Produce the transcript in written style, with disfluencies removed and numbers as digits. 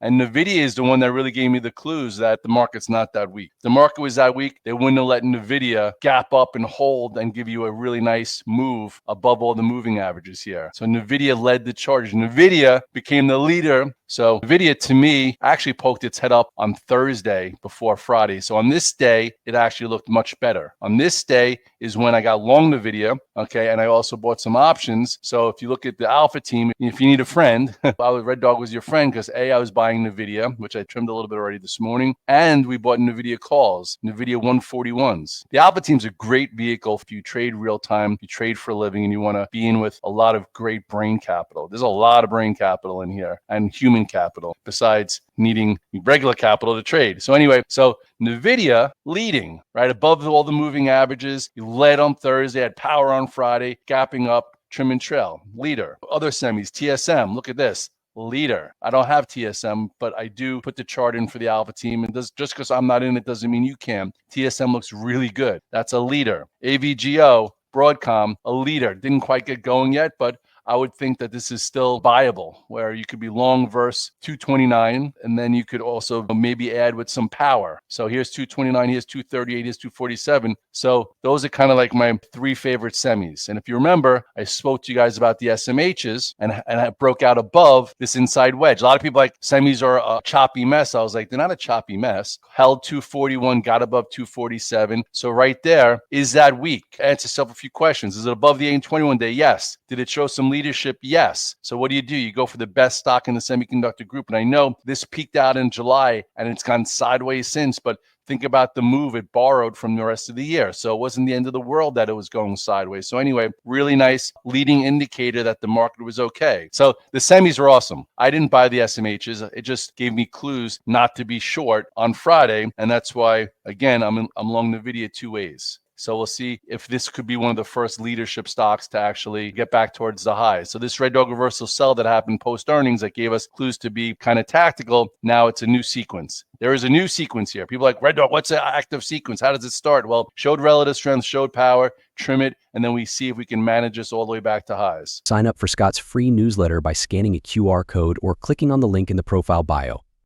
And Nvidia is the one that really gave me the clues that the market's not that weak. If the market was that weak, they wouldn't have let Nvidia gap up and hold and give you a really nice move above all the moving averages here. So Nvidia led the charge. Nvidia became the leader. So Nvidia, to me, actually poked its head up on Thursday before Friday. So on this day, it actually looked much better. On this day is when I got long Nvidia, okay, and I also bought some options. So if you look at the alpha team, if you need a friend, Red Dog was your friend because I was buying Nvidia, which I trimmed a little bit already this morning, and we bought Nvidia calls, Nvidia 141s. The alpha team's a great vehicle if you trade real time, you trade for a living, and you want to be in with a lot of great brain capital. There's a lot of brain capital in here and human capital besides needing regular capital to trade. So anyway, so Nvidia leading right above all the moving averages. You led on Thursday, had power on Friday, gapping up, trim and trail, leader. Other semis, TSM, look at this. Leader. I don't have TSM, but I do put the chart in for the alpha team. And just because I'm not in it doesn't mean you can. TSM looks really good. That's a leader. AVGO, Broadcom, a leader. Didn't quite get going yet, but I would think that this is still viable, where you could be long versus 229, and then you could also maybe add with some power. So here's 229, here's 238, here's 247. So those are kind of like my three favorite semis. And if you remember, I spoke to you guys about the SMHs, and I broke out above this inside wedge. A lot of people like semis are a choppy mess. I was like, they're not a choppy mess. Held 241, got above 247. So right there, is that weak? Ask yourself a few questions. Is it above the 821 day? Yes. Did it show some leadership? Yes. So what do? You go for the best stock in the semiconductor group. And I know this peaked out in July and it's gone sideways since, but think about the move it borrowed from the rest of the year. So it wasn't the end of the world that it was going sideways. So anyway, really nice leading indicator that the market was okay. So the semis are awesome. I didn't buy the SMHs. It just gave me clues not to be short on Friday. And that's why, again, I'm long Nvidia two ways. So we'll see if this could be one of the first leadership stocks to actually get back towards the highs. So this Red Dog reversal sell that happened post earnings that gave us clues to be kind of tactical. Now it's a new sequence. There is a new sequence here. People are like, Red Dog, what's the active sequence? How does it start? Well, showed relative strength, showed power, trim it, and then we see if we can manage this all the way back to highs. Sign up for Scott's free newsletter by scanning a QR code or clicking on the link in the profile bio.